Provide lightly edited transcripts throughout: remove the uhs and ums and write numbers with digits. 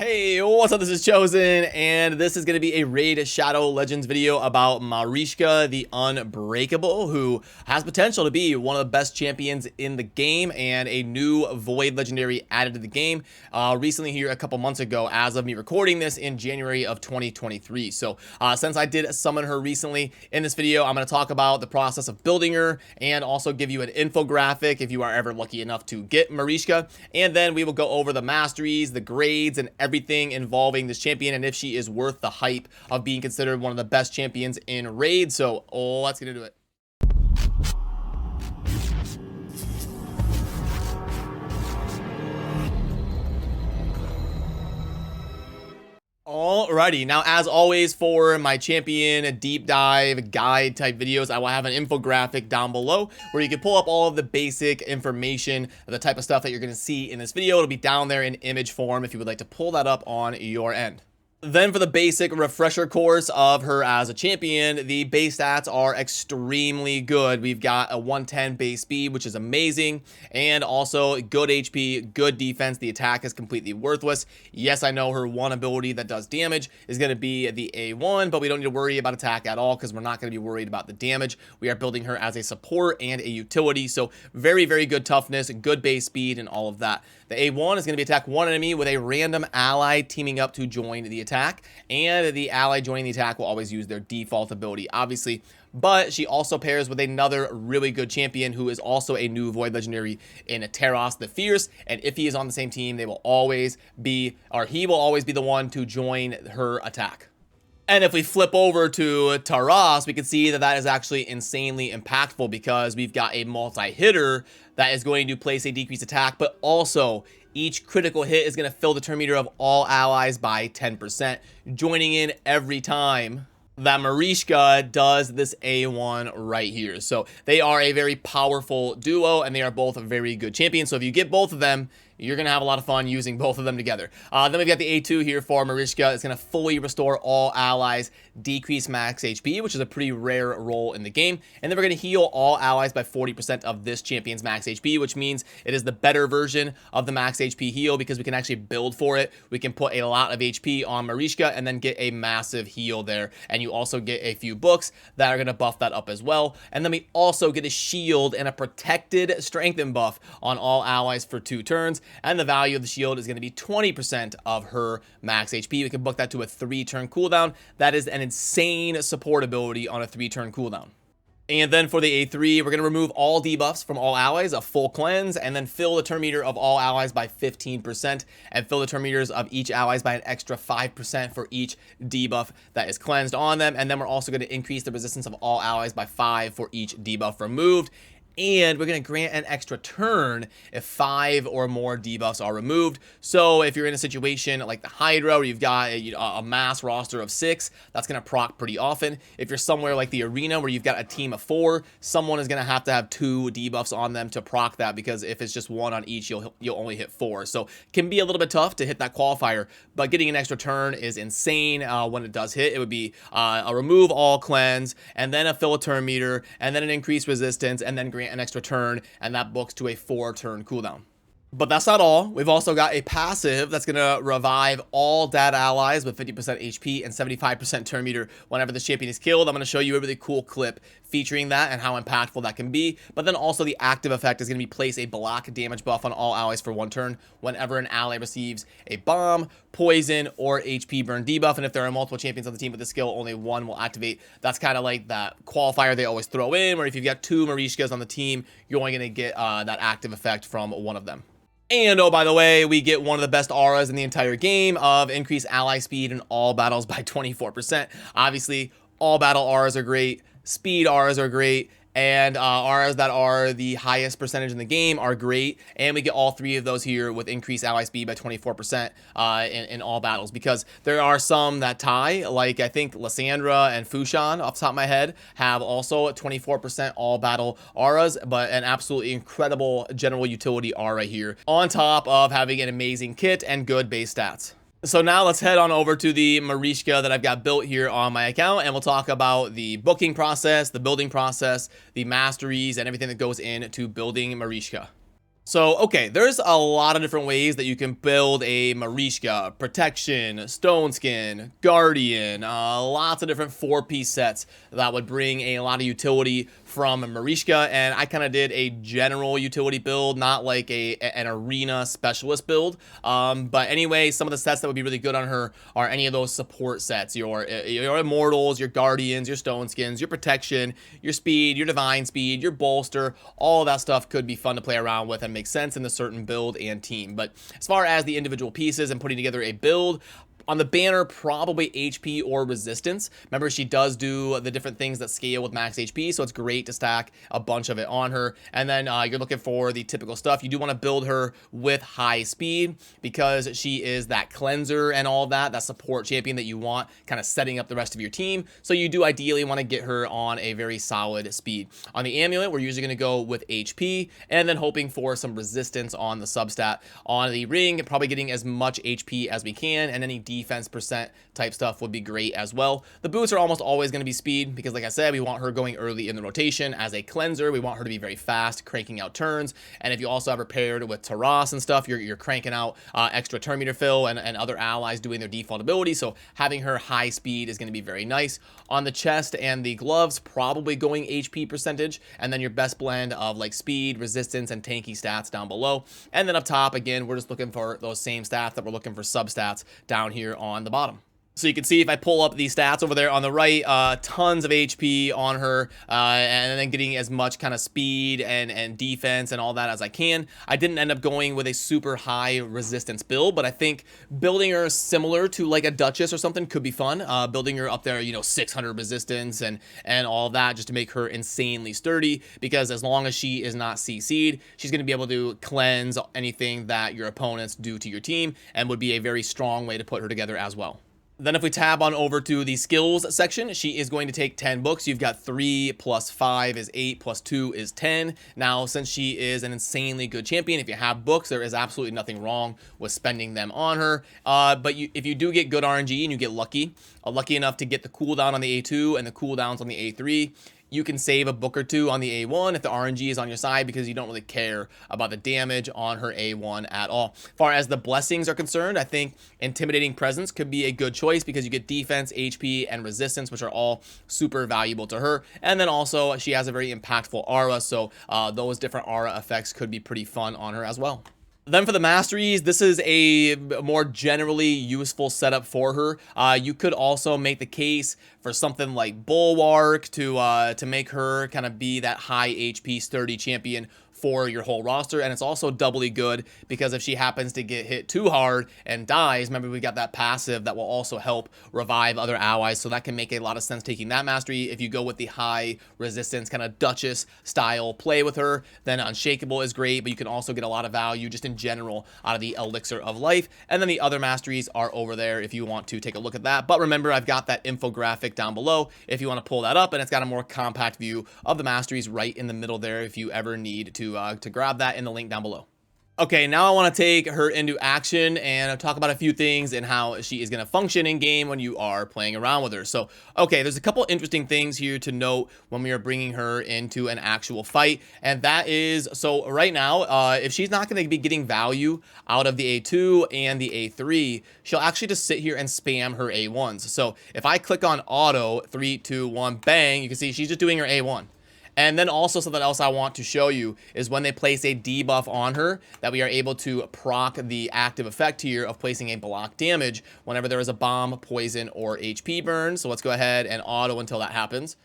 Hey, what's up? This is Chosen, and this is going to be a Raid Shadow Legends video about MARICHKA, the Unbreakable, who has potential to be one of the best champions in the game, and a new Void Legendary added to the game recently here a couple months ago, as of me recording this in January of 2023. So since I did summon her recently in this video, I'm going to talk about the process of building her, and also give you an infographic if you are ever lucky enough to get MARICHKA, and then we will go over the masteries, the grades, and everything involving this champion, and if she is worth the hype of being considered one of the best champions in Raid. So let's get into it. Alrighty, now as always for my champion deep dive guide type videos, I will have an infographic down below where you can pull up all of the basic information, the type of stuff that you're going to see in this video. It'll be down there in image form if you would like to pull that up on your end. Then for the basic refresher course of her as a champion, the base stats are extremely good. We've got a 110 base speed, which is amazing, and also good HP, good defense. The attack is completely worthless. Yes, I know her one ability that does damage is going to be the A1, but we don't need to worry about attack at all because we're not going to be worried about the damage. We are building her as a support and a utility, so very, very good toughness, good base speed, and all of that. The A1 is going to be attack one enemy with a random ally teaming up to join the attack, and the ally joining the attack will always use their default ability, obviously, but she also pairs with another really good champion who is also a new Void Legendary in Taros the Fierce, and if he is on the same team, they will always be, or he will always be the one to join her attack. And if we flip over to Taros, we can see that that is actually insanely impactful because we've got a multi-hitter that is going to place a decreased attack, but also each critical hit is going to fill the turn meter of all allies by 10%, joining in every time that MARICHKA does this A1 right here. So they are a very powerful duo, and they are both very good champions. So if you get both of them, you're going to have a lot of fun using both of them together. Then we've got the A2 here for MARICHKA. It's going to fully restore all allies, decrease max HP, which is a pretty rare role in the game. And then we're going to heal all allies by 40% of this champion's max HP, which means it is the better version of the max HP heal because we can actually build for it. We can put a lot of HP on MARICHKA and then get a massive heal there. And you also get a few books that are going to buff that up as well. And then we also get a shield and a protected strengthen buff on all allies for 2 turns. And the value of the shield is going to be 20% of her max HP. We can book that to a 3-turn cooldown. That is an insane support ability on a 3-turn cooldown. And then for the A3, we're going to remove all debuffs from all allies, a full cleanse, and then fill the turn meter of all allies by 15%, and fill the turn meters of each allies by an extra 5% for each debuff that is cleansed on them. And then we're also going to increase the resistance of all allies by 5 for each debuff removed. And we're going to grant an extra turn if 5 or more debuffs are removed. So if you're in a situation like the Hydra where you've got a mass roster of 6, that's going to proc pretty often. If you're somewhere like the Arena where you've got a team of 4, someone is going to have 2 debuffs on them to proc that, because if it's just 1 on each, you'll only hit 4. So it can be a little bit tough to hit that qualifier, but getting an extra turn is insane when it does hit. It would be a remove all cleanse, and then a fill a turn meter, and then an increased resistance, and then grant an extra turn, and that books to a 4-turn cooldown. But that's not all. We've also got a passive that's going to revive all dead allies with 50% HP and 75% turn meter whenever the champion is killed. I'm going to show you a really cool clip featuring that and how impactful that can be. But then also the active effect is going to be place a block damage buff on all allies for 1 turn whenever an ally receives a bomb, poison, or HP burn debuff. And if there are multiple champions on the team with this skill, only 1 will activate. That's kind of like that qualifier they always throw in, where if you've got 2 MARICHKAs on the team, you're only going to get that active effect from one of them. And oh, by the way, we get one of the best auras in the entire game of increased ally speed in all battles by 24%. Obviously, all battle auras are great, speed auras are great, and auras that are the highest percentage in the game are great. And we get all 3 of those here with increased ally speed by 24% in all battles, because there are some that tie, like I think Lysandra and Fushan off the top of my head have also 24% all battle auras, but an absolutely incredible general utility aura here, on top of having an amazing kit and good base stats. So now let's head on over to the MARICHKA that I've got built here on my account, and we'll talk about the booking process, the building process, the masteries, and everything that goes into building MARICHKA. So, okay, there's a lot of different ways that you can build a MARICHKA, Protection, Stone Skin, Guardian, lots of different 4-piece sets that would bring a lot of utility from MARICHKA, and I kind of did a general utility build, not like an arena specialist build, but anyway, some of the sets that would be really good on her are any of those support sets, your Immortals, your Guardians, your Stone Skins, your Protection, your Speed, your Divine Speed, your Bolster, all of that stuff could be fun to play around with and make sense in a certain build and team. But as far as the individual pieces and putting together a build, on the banner, probably HP or resistance. Remember, she does do the different things that scale with max HP, so it's great to stack a bunch of it on her. And then you're looking for the typical stuff. You do want to build her with high speed because she is that cleanser and all that support champion that you want, kind of setting up the rest of your team. So you do ideally want to get her on a very solid speed. On the amulet, we're usually going to go with HP, and then hoping for some resistance on the substat. On the ring, probably getting as much HP as we can, and any defense percent type stuff would be great as well. The boots are almost always going to be speed because, like I said, we want her going early in the rotation as a cleanser. We want her to be very fast, cranking out turns. And if you also have her paired with Taras and stuff, you're cranking out extra turn meter fill and other allies doing their default ability. So having her high speed is going to be very nice. On the chest and the gloves, probably going HP percentage, and then your best blend of like speed, resistance, and tanky stats down below. And then up top, again, we're just looking for those same stats that we're looking for substats down here on the bottom. So you can see if I pull up the stats over there on the right, tons of HP on her, and then getting as much kind of speed and defense and all that as I can. I didn't end up going with a super high resistance build, but I think building her similar to like a Duchess or something could be fun. Building her up there, 600 resistance and all of that just to make her insanely sturdy, because as long as she is not CC'd, she's going to be able to cleanse anything that your opponents do to your team, and would be a very strong way to put her together as well. Then if we tab on over to the skills section, she is going to take 10 books. You've got 3 plus 5 is 8 plus 2 is 10. Now, since she is an insanely good champion, if you have books, there is absolutely nothing wrong with spending them on her. But if you do get good RNG and you get lucky enough to get the cooldown on the A2 and the cooldowns on the A3, you can save a book or two on the A1 if the RNG is on your side, because you don't really care about the damage on her A1 at all. As far as the blessings are concerned, I think Intimidating Presence could be a good choice because you get defense, HP, and resistance, which are all super valuable to her. And then also she has a very impactful aura, so those different aura effects could be pretty fun on her as well. Then for the masteries, this is a more generally useful setup for her. You could also make the case for something like Bulwark to make her kind of be that high HP sturdy champion for your whole roster. And it's also doubly good because if she happens to get hit too hard and dies, remember we got that passive that will also help revive other allies, so that can make a lot of sense taking that mastery. If you go with the high resistance kind of Duchess style play with her, then Unshakable is great, but you can also get a lot of value just in general out of the Elixir of Life. And then the other masteries are over there if you want to take a look at that. But remember, I've got that infographic down below if you want to pull that up, and it's got a more compact view of the masteries right in the middle there if you ever need to grab that in the link down below. Okay, now I want to take her into action and talk about a few things and how she is going to function in game when you are playing around with her. So, okay, there's a couple interesting things here to note when we are bringing her into an actual fight, and that is, so right now, if she's not going to be getting value out of the A2 and the A3, she'll actually just sit here and spam her A1s. So if I click on auto, 3, 2, 1, bang, you can see she's just doing her A1. And then also something else I want to show you is when they place a debuff on her, that we are able to proc the active effect here of placing a block damage whenever there is a bomb, poison, or HP burn. So let's go ahead and auto until that happens.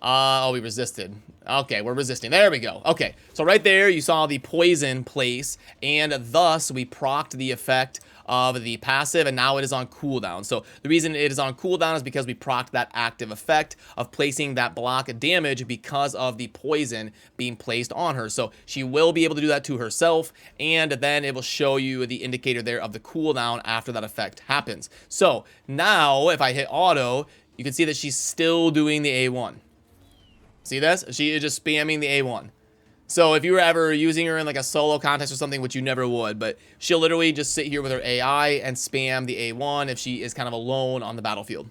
Oh, we resisted. Okay, we're resisting. There we go. Okay, so right there you saw the poison place, and thus we procced the effect of the passive, and now it is on cooldown. So the reason it is on cooldown is because we procced that active effect of placing that block damage because of the poison being placed on her. So she will be able to do that to herself, and then it will show you the indicator there of the cooldown after that effect happens. So now if I hit auto, you can see that she's still doing the A1. See this? She is just spamming the A1. So if you were ever using her in like a solo contest or something, which you never would, but she'll literally just sit here with her AI and spam the A1 if she is kind of alone on the battlefield.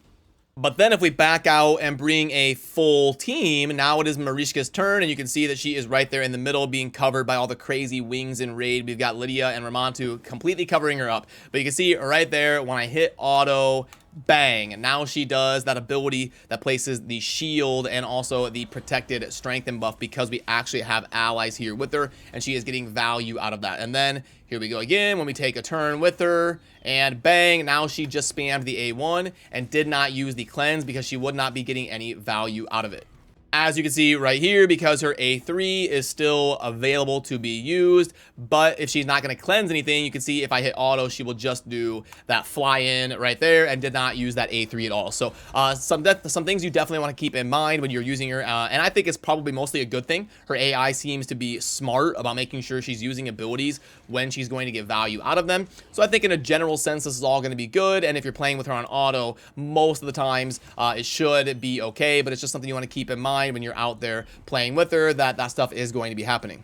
But then if we back out and bring a full team, now it is MARICHKA's turn, and you can see that she is right there in the middle being covered by all the crazy wings in raid. We've got Lydia and Ramantu completely covering her up. But you can see right there when I hit auto, bang, now she does that ability that places the shield and also the protected strengthen buff because we actually have allies here with her, and she is getting value out of that. And then here we go again when we take a turn with her, and bang, now she just spammed the A1 and did not use the cleanse because she would not be getting any value out of it. As you can see right here, because her A3 is still available to be used, but if she's not going to cleanse anything, you can see if I hit auto, she will just do that fly in right there and did not use that A3 at all. So some things you definitely want to keep in mind when you're using her, and I think it's probably mostly a good thing. Her AI seems to be smart about making sure she's using abilities when she's going to get value out of them. So I think in a general sense, this is all going to be good, and if you're playing with her on auto, most of the times it should be okay, but it's just something you want to keep in mind when you're out there playing with her, that stuff is going to be happening.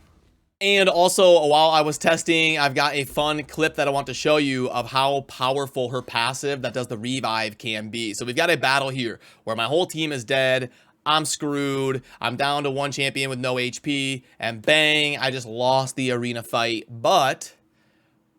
And also, while I was testing, I've got a fun clip that I want to show you of how powerful her passive that does the revive can be. So we've got a battle here where my whole team is dead. I'm screwed. I'm down to one champion with no HP, and bang, I just lost the arena fight.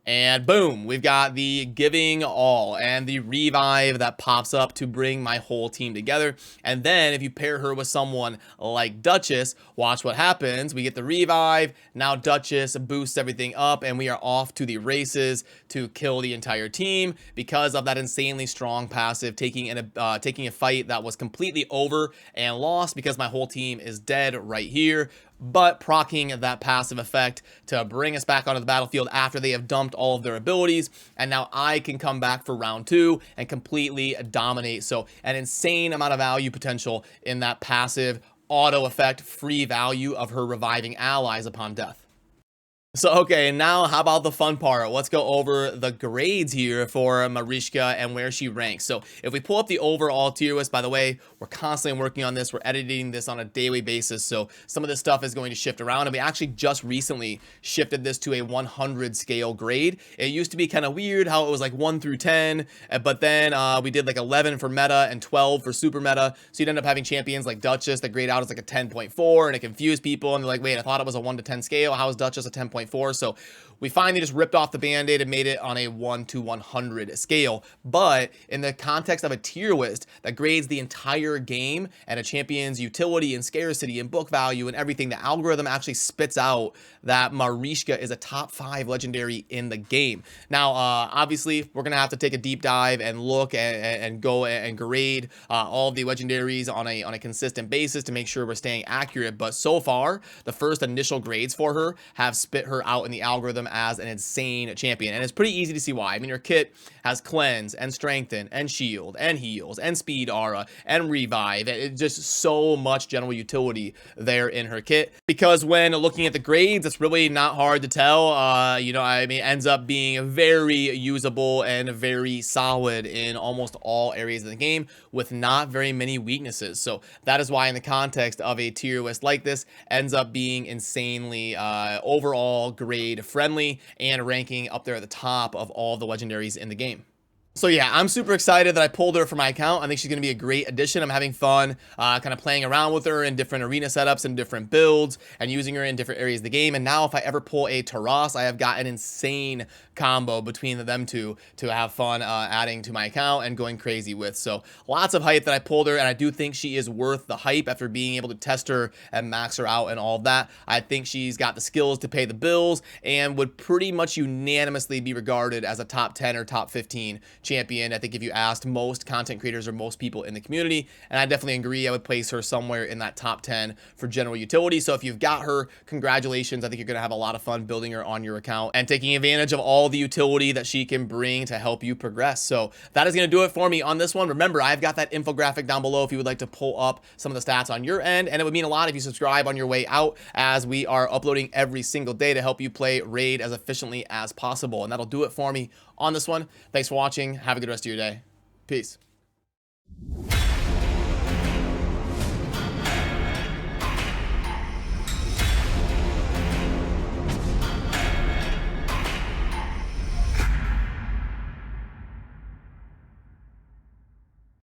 And boom, we've got the giving all and the revive that pops up to bring my whole team together. And then if you pair her with someone like Duchess, watch what happens. We get the revive. Now Duchess boosts everything up, and we are off to the races to kill the entire team because of that insanely strong passive, taking a fight that was completely over and lost because my whole team is dead right here, but proccing that passive effect to bring us back onto the battlefield after they have dumped all of their abilities. And now I can come back for round 2 and completely dominate. So an insane amount of value potential in that passive auto effect free value of her reviving allies upon death. So, okay, now how about the fun part? Let's go over the grades here for MARICHKA and where she ranks. So if we pull up the overall tier list, by the way, we're constantly working on this. We're editing this on a daily basis. So some of this stuff is going to shift around. And we actually just recently shifted this to a 100 scale grade. It used to be kind of weird how it was like 1 through 10, but then we did like 11 for meta and 12 for super meta. So you'd end up having champions like Duchess that grade out as like a 10.4, and it confused people. And they're like, wait, I thought it was a 1 to 10 scale. How is Duchess a 10.4? So we finally just ripped off the band-aid and made it on a 1 to 100 scale. But in the context of a tier list that grades the entire game and a champion's utility and scarcity and book value and everything, the algorithm actually spits out that MARICHKA is a top 5 legendary in the game. Now, obviously, we're going to have to take a deep dive and look and go and grade all of the legendaries on a consistent basis to make sure we're staying accurate. But so far, the first initial grades for her have spit her out in the algorithm as an insane champion, and it's pretty easy to see why. I mean, her kit has cleanse and strengthen and shield and heals and speed aura and revive. It's just so much general utility there in her kit, because when looking at the grades, it's really not hard to tell. You know, I mean, it ends up being very usable and very solid in almost all areas of the game with not very many weaknesses. So that is why in the context of a tier list like this ends up being insanely overall grade friendly and ranking up there at the top of all the legendaries in the game. So yeah, I'm super excited that I pulled her for my account. I think she's going to be a great addition. I'm having fun kind of playing around with her in different arena setups and different builds and using her in different areas of the game. And now if I ever pull a Taras, I have got an insane combo between them two to have fun adding to my account and going crazy with. So lots of hype that I pulled her, and I do think she is worth the hype after being able to test her and max her out and all of that. I think she's got the skills to pay the bills and would pretty much unanimously be regarded as a top 10 or top 15 champion. I think if you asked most content creators or most people in the community, and I definitely agree, I would place her somewhere in that top 10 for general utility. So if you've got her, congratulations. I think you're going to have a lot of fun building her on your account and taking advantage of all the utility that she can bring to help you progress. So that is going to do it for me on this one. Remember, I've got that infographic down below if you would like to pull up some of the stats on your end, and it would mean a lot if you subscribe on your way out, as we are uploading every single day to help you play Raid as efficiently as possible. And that'll do it for me on this one. Thanks for watching. Have a good rest of your day. Peace.